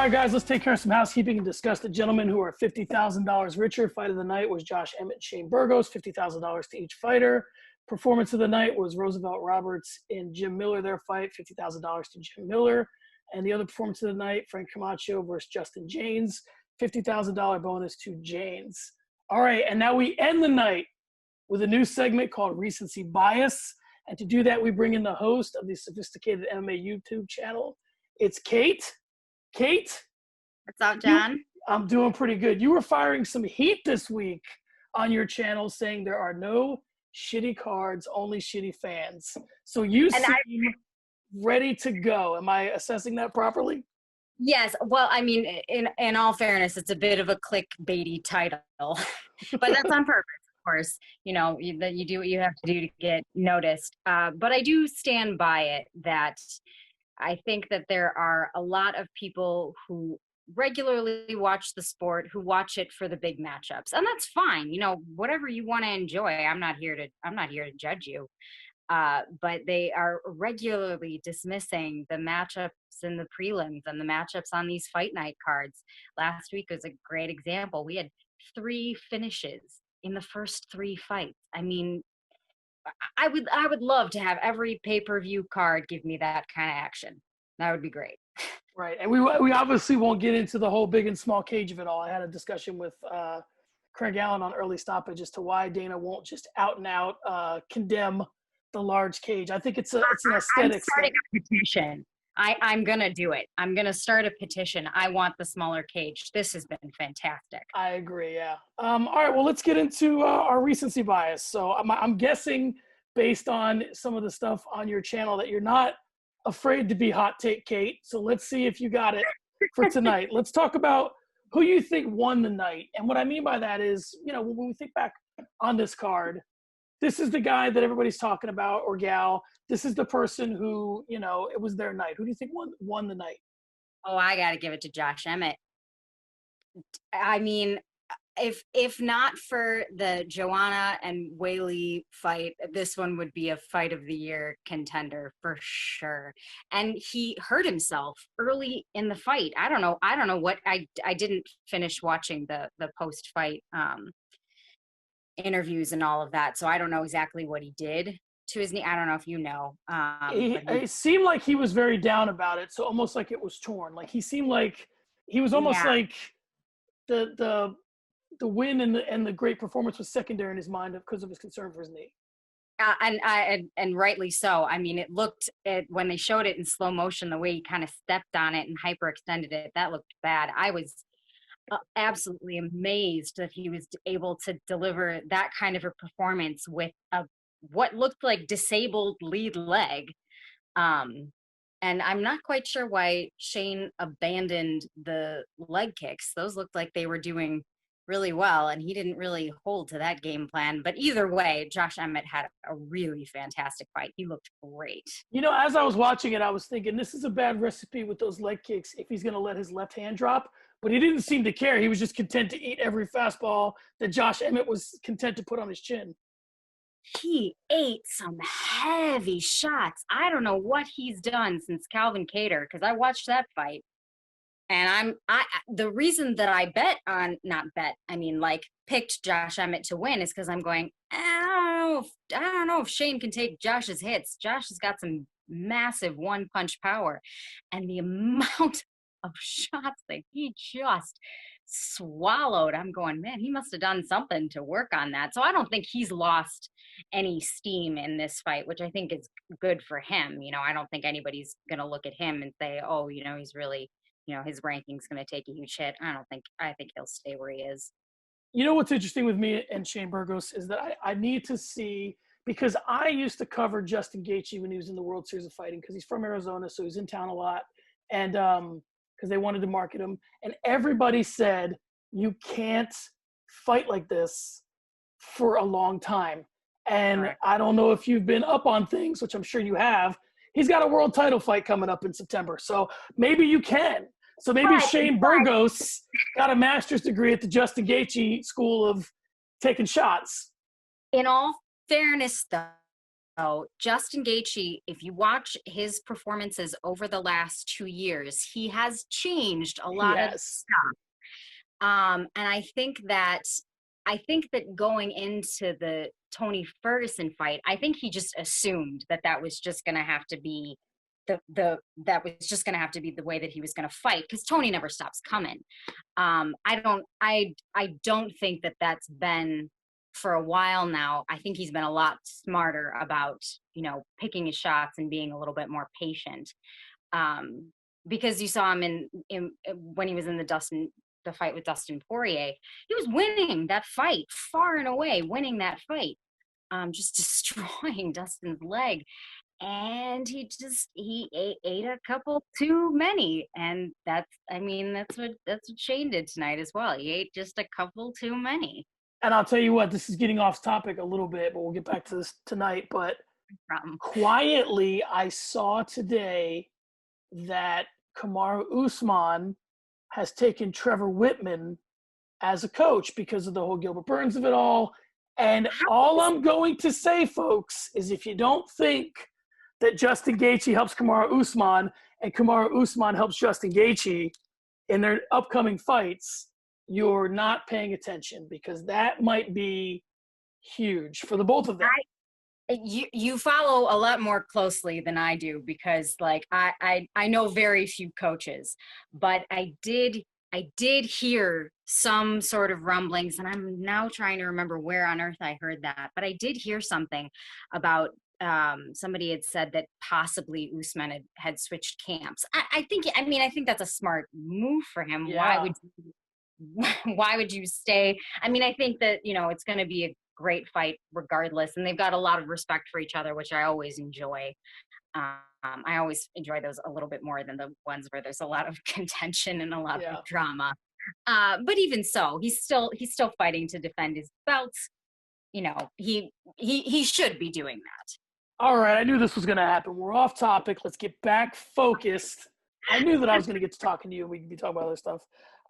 All right, guys, let's take care of some housekeeping and discuss the gentlemen who are $50,000 richer. Fight of the night was Josh Emmett and Shane Burgos, $50,000 to each fighter. Performance of the night was Roosevelt Roberts and Jim Miller, their fight, $50,000 to Jim Miller. And the other performance of the night, Frank Camacho versus Justin Jaynes, $50,000 bonus to Jaynes. All right, and now we end the night with a new segment called Recency Bias. And to do that, we bring in the host of the SophistiKated MMA YouTube channel. It's Kate. Kate? What's up, John? I'm doing pretty good. You were firing some heat this week on your channel saying there are no shitty cards, only shitty fans. So you seem ready to go. Am I assessing that properly? Yes. Well, I mean, in all fairness, it's a bit of a clickbaity title, but that's on purpose, of course. You know, you do what you have to do to get noticed. But I do stand by it that I think that there are a lot of people who regularly watch the sport, who watch it for the big matchups, and that's fine. You know, whatever you want to enjoy. I'm not here to judge you. But they are regularly dismissing the matchups in the prelims and the matchups on these fight night cards. Last week was a great example. We had 3 finishes in the first 3 fights. I mean, I would love to have every pay-per-view card give me that kind of action. That would be great. Right. And we obviously won't get into the whole big and small cage of it all. I had a discussion with Craig Allen on Early Stoppage as to why Dana won't just out and out condemn the large cage. I think it's an aesthetic. I'm starting a petition. I'm going to do it. I'm going to start a petition. I want the smaller cage. This has been fantastic. I agree, yeah. All right, well, let's get into our recency bias. So I'm guessing, based on some of the stuff on your channel, that you're not afraid to be hot take Kate. So let's see if you got it for tonight. Let's talk about who you think won the night. And what I mean by that is, you know, when we think back on this card, this is the guy that everybody's talking about, or gal. This is the person who, you know, it was their night. Who do you think won the night? Oh, I got to give it to Josh Emmett. I mean, if not for the Joanna and Whaley fight, this one would be a fight of the year contender for sure. And he hurt himself early in the fight. I don't know what I didn't finish watching the post fight interviews and all of that, so I don't know exactly what he did to his knee. I don't know if you know. It seemed like he was very down about it, so almost like it was torn. Like he seemed like he was almost like the win and the great performance was secondary in his mind because of his concern for his knee. And rightly so. I mean, it looked when they showed it in slow motion, the way he kind of stepped on it and hyperextended it, that looked bad. I was absolutely amazed that he was able to deliver that kind of a performance with what looked like disabled lead leg. And I'm not quite sure why Shane abandoned the leg kicks. Those looked like they were doing really well, and he didn't really hold to that game plan. But either way, Josh Emmett had a really fantastic fight. He looked great. You know, as I was watching it, I was thinking this is a bad recipe with those leg kicks if he's going to let his left hand drop. But he didn't seem to care. He was just content to eat every fastball that Josh Emmett was content to put on his chin. He ate some heavy shots. I don't know what he's done since Calvin Kattar, because I watched that fight. And the reason that I picked Josh Emmett to win is because I'm going, I don't know if Shane can take Josh's hits. Josh has got some massive one-punch power. And the amount of shots that he just swallowed, I'm going, man, he must have done something to work on that. So I don't think he's lost any steam in this fight, which I think is good for him. You know, I don't think anybody's going to look at him and say, oh, you know, he's really, you know, his ranking's going to take a huge hit. I think he'll stay where he is. You know what's interesting with me and Shane Burgos is that I need to see, because I used to cover Justin Gaethje when he was in the World Series of Fighting, because he's from Arizona, so he's in town a lot. And because they wanted to market him. And everybody said, you can't fight like this for a long time. And right. I don't know if you've been up on things, which I'm sure you have. He's got a world title fight coming up in September. So maybe you can. So maybe Shane Burgos got a master's degree at the Justin Gaethje School of taking shots. In all fairness, though, Justin Gaethje, if you watch his performances over the last 2 years, he has changed a lot of stuff. And I think that going into the Tony Ferguson fight, I think he just assumed that was just going to have to be that was just going to have to be the way that he was going to fight, because Tony never stops coming. I don't think that that's been for a while now. I think he's been a lot smarter about, picking his shots and being a little bit more patient. Because you saw him in when he was in the fight with Dustin Poirier, he was winning that fight, far and away winning that fight, just destroying Dustin's leg. And he ate a couple too many. And that's what Shane did tonight as well. He ate just a couple too many. And I'll tell you what, this is getting off topic a little bit, but we'll get back to this tonight. But quietly, I saw today that Kamaru Usman has taken Trevor Whitman as a coach because of the whole Gilbert Burns of it all. And all I'm going to say, folks, is if you don't think that Justin Gaethje helps Kamaru Usman and Kamaru Usman helps Justin Gaethje in their upcoming fights, you're not paying attention, because that might be huge for the both of them. You follow a lot more closely than I do, because I know very few coaches, but I did hear some sort of rumblings, and I'm now trying to remember where on earth I heard that, but I did hear something about somebody had said that possibly Usman had switched camps. I think that's a smart move for him. Yeah. Why would you stay? I think that, it's going to be a great fight regardless, and they've got a lot of respect for each other, which I always enjoy. I always enjoy those a little bit more than the ones where there's a lot of contention and a lot of drama. But even so, he's still fighting to defend his belts. He should be doing that. All right, I knew this was going to happen. We're off topic. Let's get back focused. I knew that I was going to get to talking to you and we could be talking about other stuff.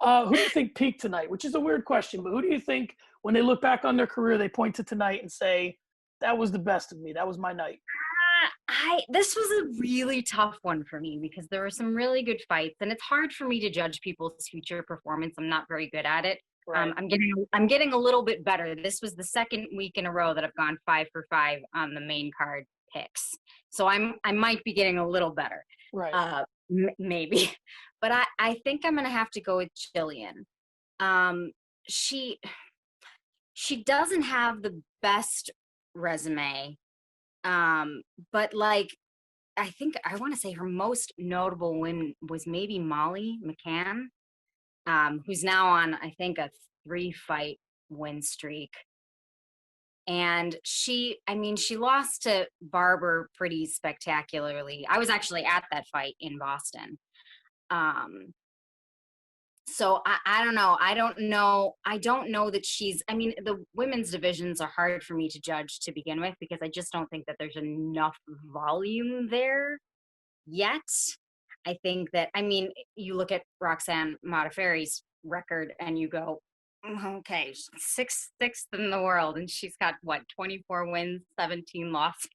Who do you think peaked tonight? Which is a weird question, but who do you think, when they look back on their career, they point to tonight and say, that was the best of me, that was my night? This was a really tough one for me, because there were some really good fights, and it's hard for me to judge people's future performance. I'm not very good at it. Right. I'm getting a little bit better. This was the second week in a row that I've gone 5 for 5 on the main card picks, so I might be getting a little better. Right. Maybe, but I think I'm gonna have to go with Gillian. She doesn't have the best resume, but I think I want to say her most notable win was maybe Molly McCann, who's now on, I think, a 3-fight win streak. And she lost to Barber pretty spectacularly. I was actually at that fight in Boston. So I don't know. I don't know that she's, the women's divisions are hard for me to judge to begin with, because I just don't think that there's enough volume there yet. I think that, you look at Roxanne Modafferi's record and you go, okay, 6th in the world, and she's got 24 wins, 17 losses.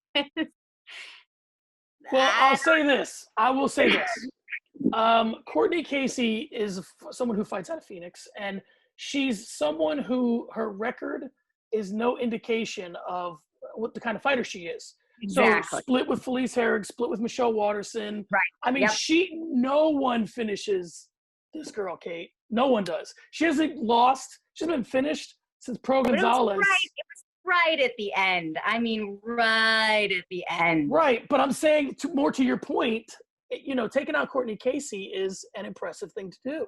Well, I will say this. Cortney Casey is someone who fights out of Phoenix, and she's someone who her record is no indication of what the kind of fighter she is. Exactly. So split with Felice Herrig, split with Michelle Watterson. Right. No one finishes this girl, Kate. No one does. She hasn't lost. She's been finished since Pro Gonzalez. It was right at the end. Right at the end. Right, but I'm saying more to your point, taking out Cortney Casey is an impressive thing to do.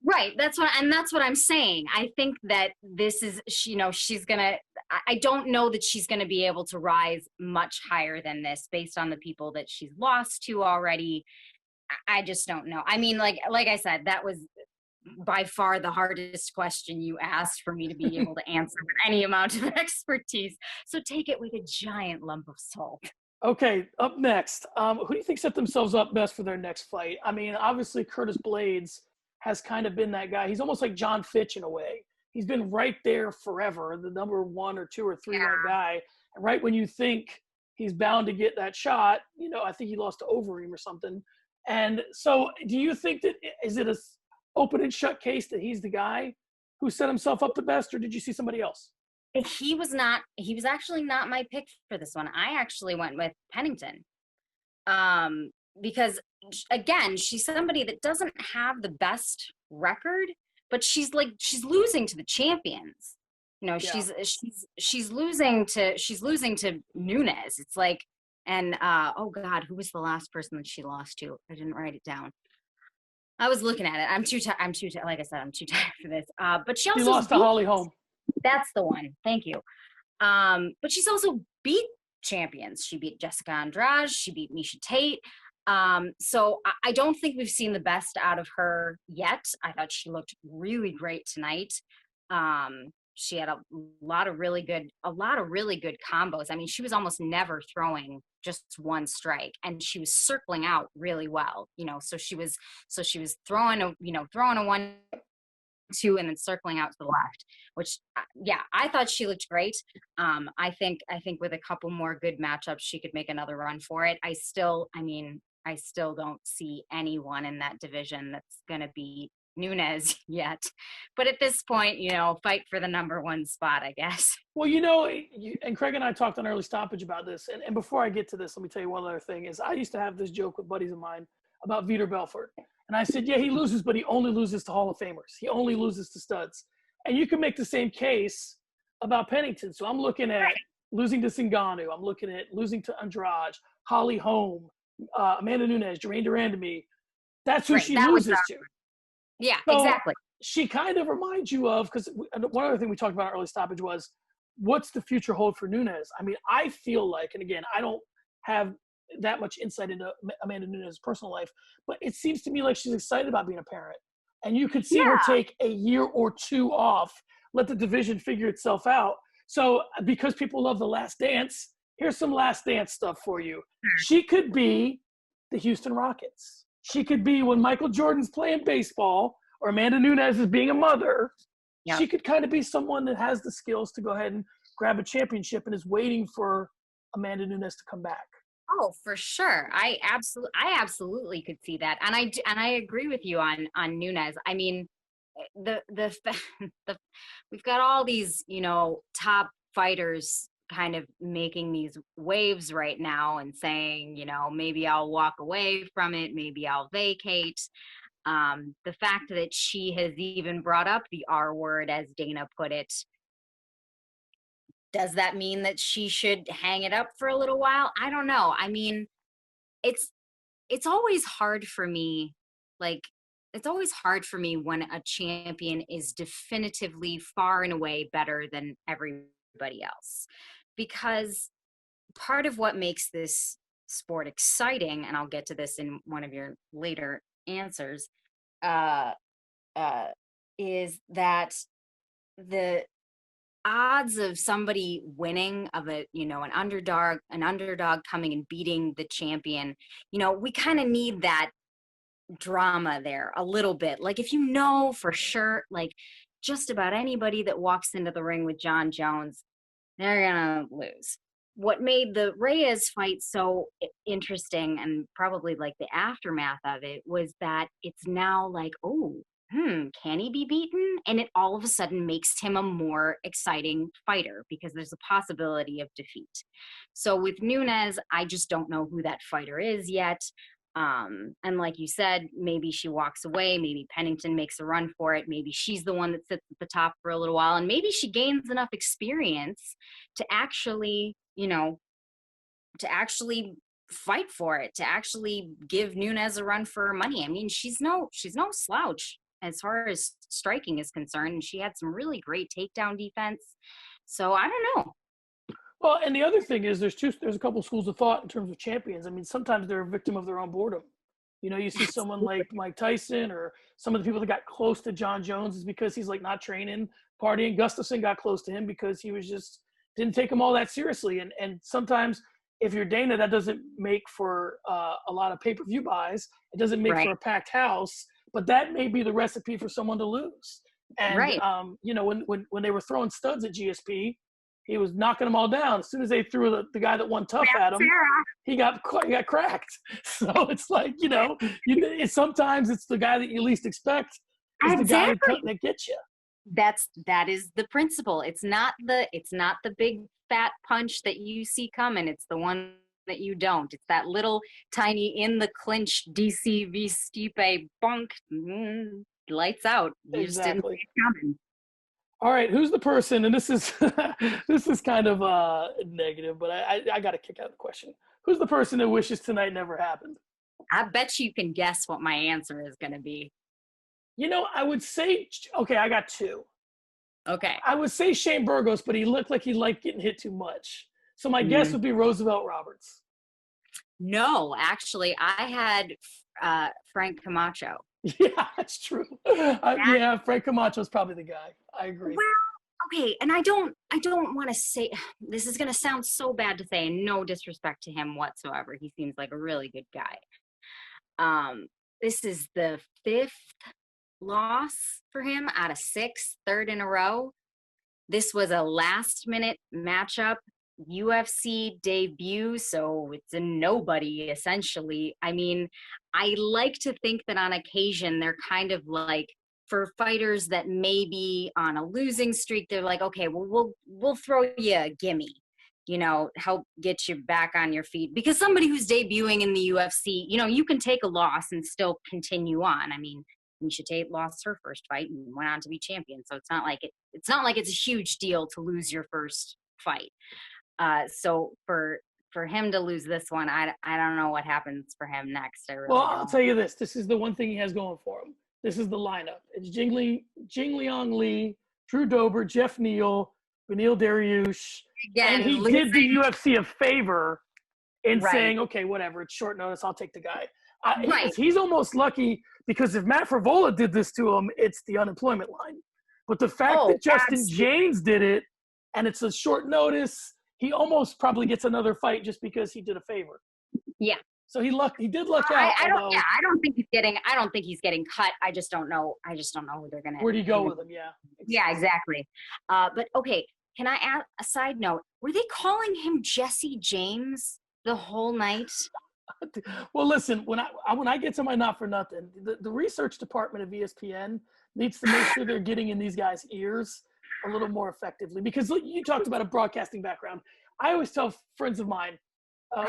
Right. That's what I'm saying. I think that this is, she's going to, I don't know that she's going to be able to rise much higher than this based on the people that she's lost to already. I just don't know. Like I said, that was by far the hardest question you asked for me to be able to answer with any amount of expertise. So take it with a giant lump of salt. Okay, up next, who do you think set themselves up best for their next fight? Obviously Curtis Blaydes has kind of been that guy. He's almost like John Fitch in a way. He's been right there forever, the number 1 or 2 or 3 ranked guy. And right when you think he's bound to get that shot. You know, I think he lost to Overeem or something. And so do you think that, is it a open and shut case that he's the guy who set himself up the best, or did you see somebody else? He was actually not my pick for this one. I actually went with Pennington. Because again, she's somebody that doesn't have the best record, but she's losing to the champions. You know, Yeah. she's losing to Nunes. It's like, and oh God, who was the last person that she lost to? I didn't write it down. I was looking at it. I'm too like I said, I'm too tired for this. But she also lost to Holly Holm. That's the one. Thank you. But she's also beat champions. She beat Jessica Andrade. She beat Miesha Tate. So I don't think we've seen the best out of her yet. I thought she looked really great tonight. She had a lot of really good combos. I mean, she was almost never throwing just one strike, and she was circling out really well. You know, so she was throwing a 1-2 and then circling out to the left, which I thought she looked great. I think with a couple more good matchups, she could make another run for it. I still don't see anyone in that division that's going to beat Nunes yet. But at this point, you know, fight for the number one spot, I guess. Well, you know, and Craig and I talked on Early Stoppage about this. And before I get to this, let me tell you one other thing is I used to have this joke with buddies of mine about Vitor Belfort. And I said, yeah, he loses, but he only loses to Hall of Famers. He only loses to studs. And you can make the same case about Pennington. So I'm looking at losing to Ngannou. I'm looking at losing to Andrade, Holly Holm, Amanda Nunes, Germaine Durandamy. That's who she loses to. Yeah, so exactly. She kind of reminds you of, because one other thing we talked about in Early Stoppage was, what's the future hold for Nunes? I mean, I feel like, and again, I don't have that much insight into Amanda Nunes' personal life, but it seems to me like she's excited about being a parent. And you could see her take a year or two off, let the division figure itself out. So because people love The Last Dance, here's some Last Dance stuff for you. She could be the Houston Rockets. She could be when Michael Jordan's playing baseball or Amanda Nunes is being a mother. Yep. She could kind of be someone that has the skills to go ahead and grab a championship and is waiting for Amanda Nunes to come back. Oh, for sure. I absolutely could see that. And I agree with you on Nunes. I mean, we've got all these, you know, top fighters kind of making these waves right now and saying, you know, maybe I'll walk away from it, maybe I'll vacate. The fact that she has even brought up the R word, as Dana put it, does that mean that she should hang it up for a little while? I don't know. I mean, it's always hard for me. Like, it's always hard for me when a champion is definitively far and away better than everybody else, because part of what makes this sport exciting, and I'll get to this in one of your later answers, is that the odds of somebody winning, of a, you know, an underdog coming and beating the champion, you know, we kind of need that drama there a little bit. Like, if you know for sure, like, just about anybody that walks into the ring with John Jones, they're gonna lose. What made the Reyes fight so interesting, and probably like the aftermath of it, was that it's now like, oh, can he be beaten? And it all of a sudden makes him a more exciting fighter because there's a possibility of defeat. So with Nunes, I just don't know who that fighter is yet. And like you said, maybe she walks away, maybe Pennington makes a run for it, maybe she's the one that sits at the top for a little while, and maybe she gains enough experience to actually, you know, to actually fight for it, to actually give Nunes a run for her money. I mean, she's no slouch as far as striking is concerned, and she had some really great takedown defense. So I don't know. Well, and the other thing is there's a couple schools of thought in terms of champions. I mean, sometimes they're a victim of their own boredom. You know, you see someone like Mike Tyson or some of the people that got close to John Jones is because he's like not training, partying. Gustafsson got close to him because he was just didn't take him all that seriously. And sometimes if you're Dana, that doesn't make for a lot of pay-per-view buys. It doesn't make for a packed house, but that may be the recipe for someone to lose. And, you know, when they were throwing studs at GSP, he was knocking them all down. As soon as they threw the guy that won tough at him, he got cracked. So it's like, sometimes it's the guy that you least expect is the guy that gets you. That is the principle. It's not the big fat punch that you see coming. It's the one that you don't. It's that little tiny in the clinch DC v Stipe bunk. Lights out. You just didn't see it coming. All right, who's the person? And this is this is kind of negative, but I got to kick out the question. Who's the person that wishes tonight never happened? I bet you can guess what my answer is going to be. I would say, okay, I got two. Okay. I would say Shane Burgos, but he looked like he liked getting hit too much. So my guess would be Roosevelt Roberts. No, actually, I had Frank Camacho. Yeah, that's true. Yeah, Frank Camacho is probably the guy. I agree. Well, okay, and I don't want to say, this is going to sound so bad to say, and no disrespect to him whatsoever. He seems like a really good guy. This is the 5th loss for him out of 6, 3rd in a row. This was a last-minute matchup. UFC debut, so it's a nobody essentially. I mean, I like to think that on occasion they're kind of like, for fighters that may be on a losing streak, they're like, okay, well we'll throw you a gimme, help get you back on your feet, because somebody who's debuting in the UFC, you can take a loss and still continue on. I mean, Miesha Tate lost her first fight and went on to be champion, so it's not like it's a huge deal to lose your first fight. So for him to lose this one, I don't know what happens for him next. I'll tell you this. This is the one thing he has going for him. This is the lineup. It's Jingliang Li, Drew Dober, Jeff Neal, Beneil Dariush. Again, and he did the UFC a favor in saying, okay, whatever, it's short notice, I'll take the guy. He's almost lucky, because if Matt Frivola did this to him, it's the unemployment line. But the fact that Justin Jaynes did it, and it's a short notice, he almost probably gets another fight just because he did a favor. Yeah. So he did luck out. I don't think he's getting cut. I just don't know who they're gonna. Where do you go with him? Yeah. Yeah, exactly. But okay, can I add a side note? Were they calling him Jesse James the whole night? Well, listen, when I get to my not for nothing, the research department of ESPN needs to make sure they're getting in these guys' ears a little more effectively, because you talked about a broadcasting background. I always tell friends of mine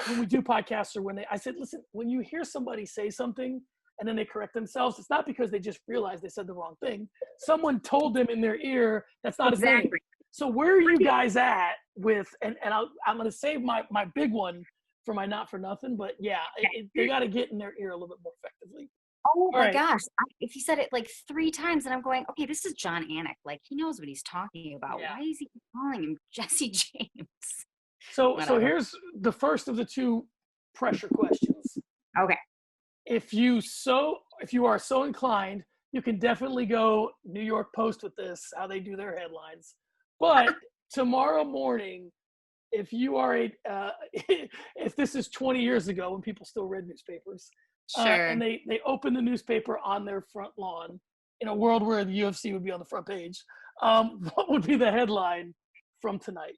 when we do podcasts, or I said, listen, when you hear somebody say something and then they correct themselves, it's not because they just realized they said the wrong thing. Someone told them in their ear that's not his name. So where are you guys at with, and I'm going to save my big one for my not for nothing, but yeah, they got to get in their ear a little bit more effectively. Oh my gosh. If he said it like 3 times, and I'm going, okay, this is John Anik. Like, he knows what he's talking about. Yeah. Why is he calling him Jesse James? So here's the first of the 2 pressure questions. Okay. If you are so inclined, you can definitely go New York Post with this, how they do their headlines. But tomorrow morning, if you are if this is 20 years ago when people still read newspapers, sure. And they open the newspaper on their front lawn, in a world where the UFC would be on the front page, what would be the headline from tonight?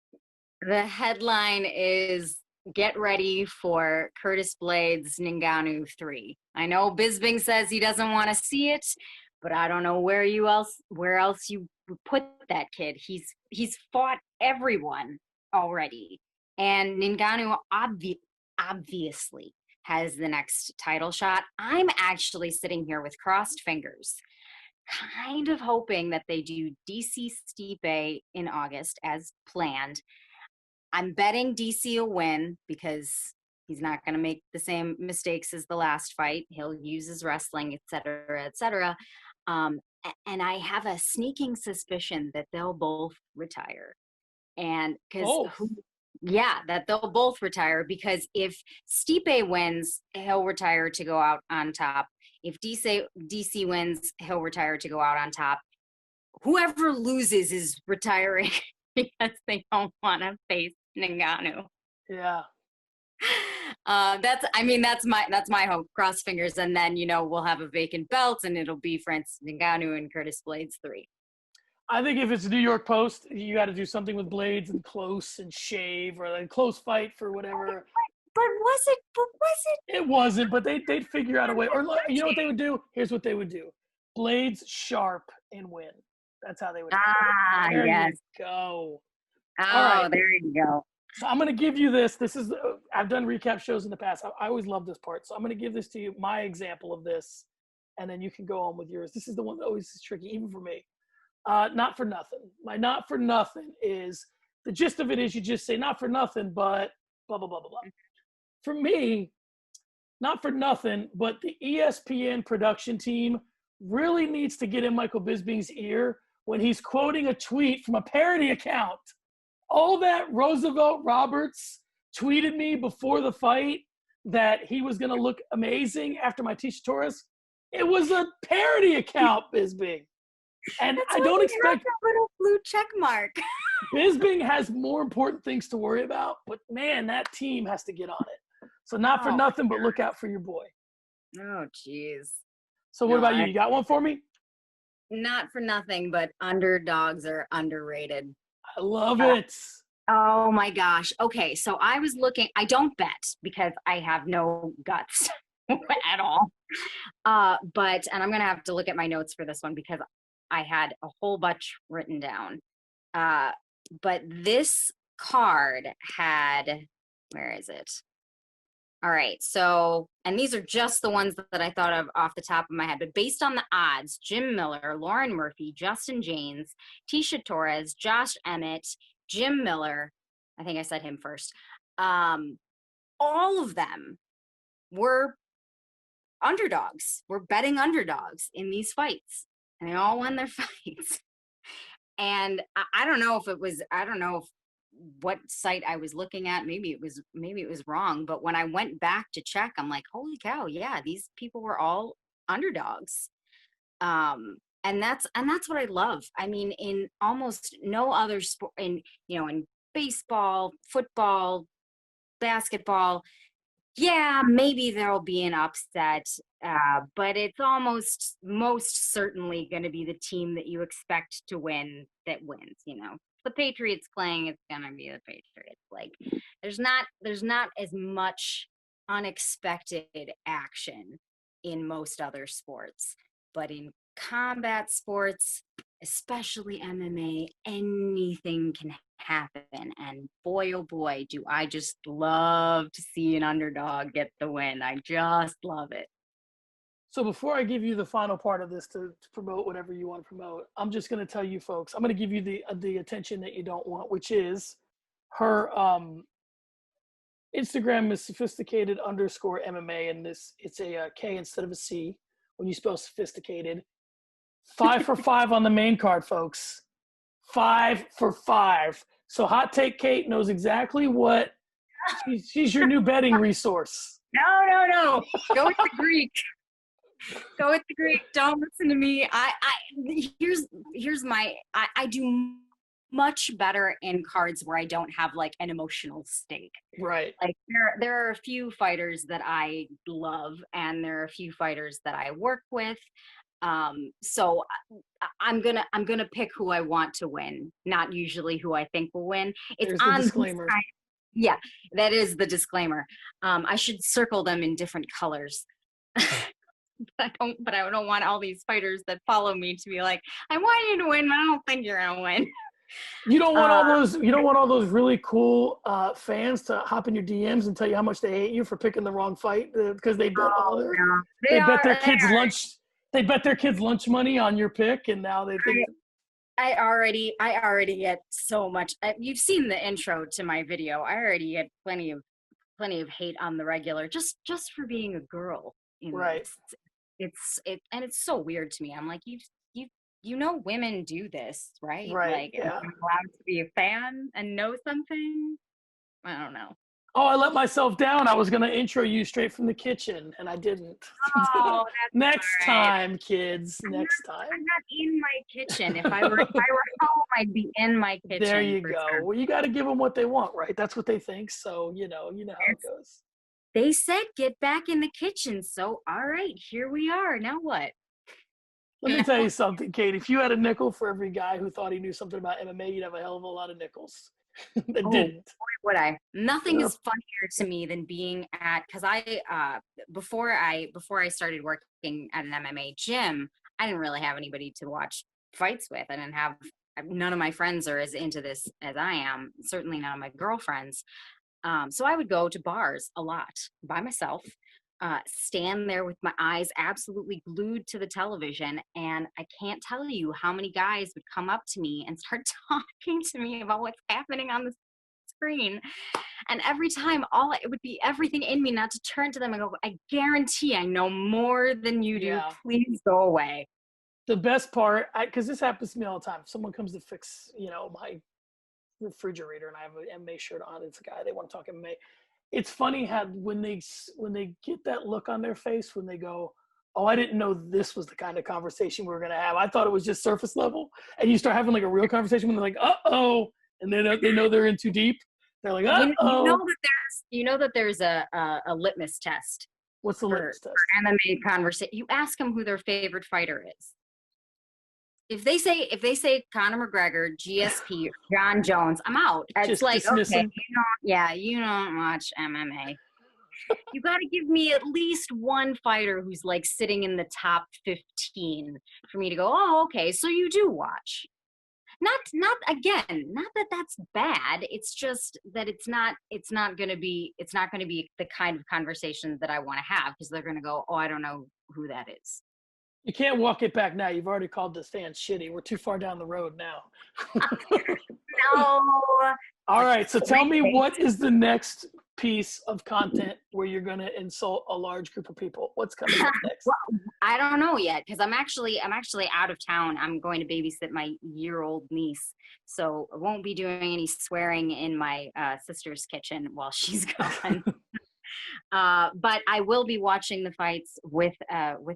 The headline is, get ready for Curtis Blaydes Ngannou 3. I know Bisping says he doesn't want to see it, but I don't know where else you would put that kid. He's fought everyone already, and Ngannou obviously has the next title shot. I'm actually sitting here with crossed fingers, kind of hoping that they do DC Stipe in August as planned. I'm betting DC will win, because he's not going to make the same mistakes as the last fight. He'll use his wrestling, et cetera, et cetera. And I have a sneaking suspicion that they'll both retire. And that they'll both retire, because if Stipe wins, he'll retire to go out on top. If DC wins, he'll retire to go out on top. Whoever loses is retiring because they don't want to face Ngannou. Yeah. That's my hope. Cross fingers, and then we'll have a vacant belt, and it'll be Francis Ngannou and Curtis Blaydes 3. I think if it's New York Post, you got to do something with Blaydes and close and shave, or like close fight for whatever. But was it? It wasn't, but they'd figure out a way. Or you know what they would do? Here's what they would do: Blaydes sharp and win. That's how they would. There Yes. you go. Oh, All right. there you go. So I'm going to give you this. This is I've done recap shows in the past. I always love this part. So I'm going to give this to you, my example of this, and then you can go on with yours. This is the one that always is tricky, even for me. Not for nothing. My not for nothing is, the gist of it is you just say not for nothing, but blah, blah, blah, blah, blah. For me, not for nothing, but the ESPN production team really needs to get in Michael Bisping's ear when he's quoting a tweet from a parody account. All that Roosevelt Roberts tweeted me before the fight that he was going to look amazing after my Tecia Torres. It was a parody account, Bisping. And That's I don't expect a little blue check mark. Bisping has more important things to worry about, but man, that team has to get on it. So not for nothing, but look out for your boy. Oh, jeez. So what about you? You got one for me? Not for nothing, but underdogs are underrated. I love it. Oh my gosh. Okay, so I was looking. I don't bet because I have no guts at all. And I'm gonna have to look at my notes for this one because I had a whole bunch written down. But this card had, where is it? All right, so, and these are just the ones that I thought of off the top of my head, but based on the odds, Jim Miller, Lauren Murphy, Justin Jaynes, Tecia Torres, Josh Emmett, Jim Miller, I think I said him first, all of them were underdogs, were betting underdogs in these fights, and they all won their fights. And I don't know what site I was looking at. Maybe it was wrong, but when I went back to check, I'm like, holy cow, yeah, these people were all underdogs. And that's what I love. I mean, in almost no other sport, in baseball, football, basketball, yeah, maybe there'll be an upset, but it's almost most certainly going to be the team that you expect to win that wins. The Patriots playing, it's going to be the Patriots. Like, there's not as much unexpected action in most other sports, but in combat sports, especially MMA, anything can happen. And boy, oh boy, do I just love to see an underdog get the win. I just love it. So before I give you the final part of this to promote whatever you want to promote, I'm just going to tell you folks, I'm going to give you the attention that you don't want, which is her Instagram is SophistiKated_MMA, and it's a K instead of a C when you spell sophisticated. 5 for 5 on the main card, folks. 5 for 5. So Hot Take Kate knows exactly what she's your new betting resource. No. Go with the Greek. Go with the Greek. Don't listen to me. Here's my I do much better in cards where I don't have like an emotional stake. Right. Like there are a few fighters that I love, and there are a few fighters that I work with. So I'm gonna pick who I want to win, not usually who I think will win. There's the disclaimer. Yeah, that is the disclaimer. I should circle them in different colors. But I don't want all these fighters that follow me to be like, I want you to win, but I don't think you're gonna win. You don't want all those really cool fans to hop in your DMs and tell you how much they hate you for picking the wrong fight because they bet they bet their kids lunch money on your pick, and now they think I already get so much. You've seen the intro to my video. I already get plenty of hate on the regular just for being a girl. Right. It's so weird to me. I'm like, women do this, right? Right. Like, yeah. I'm allowed to be a fan and know something. I don't know. Oh, I let myself down. I was going to intro you straight from the kitchen, and I didn't. Oh, next time, kids. Next time. I'm not in my kitchen. If I were home, I'd be in my kitchen. There you go. Sure. Well, you got to give them what they want, right? That's what they think. So, you know how it goes. They said get back in the kitchen. So, all right, here we are. Now what? Let me tell you something, Kate. If you had a nickel for every guy who thought he knew something about MMA, you'd have a hell of a lot of nickels that didn't. Boy, would I? Nothing is funnier to me than being at, because before I started working at an MMA gym, I didn't really have anybody to watch fights with. I didn't have, none of my friends are as into this as I am. Certainly none of my girlfriends. So I would go to bars a lot by myself. Stand there with my eyes absolutely glued to the television, and I can't tell you how many guys would come up to me and start talking to me about what's happening on the screen. And every time, it would be everything in me not to turn to them and go, I guarantee I know more than you do. Yeah. Please go away. The best part, because this happens to me all the time. If someone comes to fix, my refrigerator and I have an MMA shirt on, it's a guy, they want to talk MMA. It's funny how when they get that look on their face, when they go, oh, I didn't know this was the kind of conversation we were going to have. I thought it was just surface level. And you start having like a real conversation when they're like, uh-oh. And then they know they're in too deep. They're like, uh-oh. You know that there's a litmus test. What's the litmus test? For MMA conversation. You ask them who their favorite fighter is. If they say Conor McGregor, GSP, or John Jones, I'm out. It's just like, okay, you don't watch MMA. You got to give me at least one fighter who's like sitting in the top 15 for me to go, oh, okay, so you do watch. Not that that's bad. It's just that it's not going to be the kind of conversation that I want to have, because they're going to go, oh, I don't know who that is. You can't walk it back now. You've already called this fan shitty. We're too far down the road now. No. All right. So tell me, what is the next piece of content where you're going to insult a large group of people? What's coming up next? Well, I don't know yet, because I'm actually out of town. I'm going to babysit my year-old niece. So I won't be doing any swearing in my sister's kitchen while she's gone. But I will be watching the fights with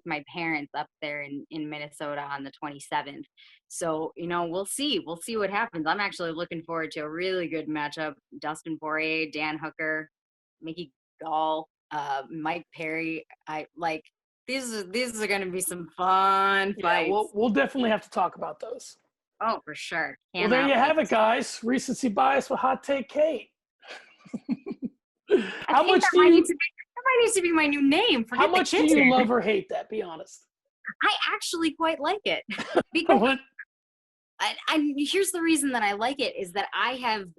my parents up there in Minnesota on the 27th. So, we'll see what happens. I'm actually looking forward to a really good matchup. Dustin Poirier, Dan Hooker, Mickey Gall, Mike Perry. These are going to be some fun fights. Yeah, we'll definitely have to talk about those. Oh, for sure. Well, there you have it, guys. Recency bias with Hot Take Kate. How much that might need to be my new name. How much do you love or hate that? Be honest. I actually quite like it. Because here's the reason that I like it is that I have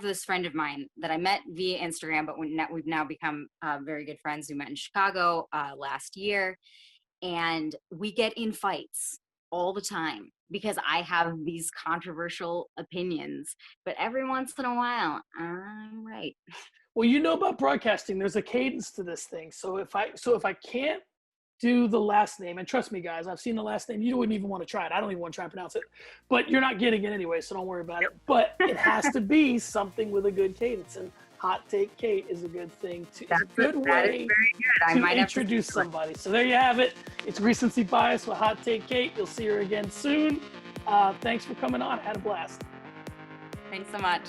this friend of mine that I met via Instagram, but we've now become very good friends. We met in Chicago last year, and we get in fights all the time because I have these controversial opinions, but every once in a while, I'm right. Well, about broadcasting, there's a cadence to this thing. So if I can't do the last name, and trust me, guys, I've seen the last name. You wouldn't even want to try it. I don't even want to try and pronounce it, but you're not getting it anyway, so don't worry about it. But it has to be something with a good cadence, and Hot Take Kate is a good thing to. It's a good way to introduce somebody. So there you have it. It's Recency Bias with Hot Take Kate. You'll see her again soon. Thanks for coming on. I had a blast. Thanks so much.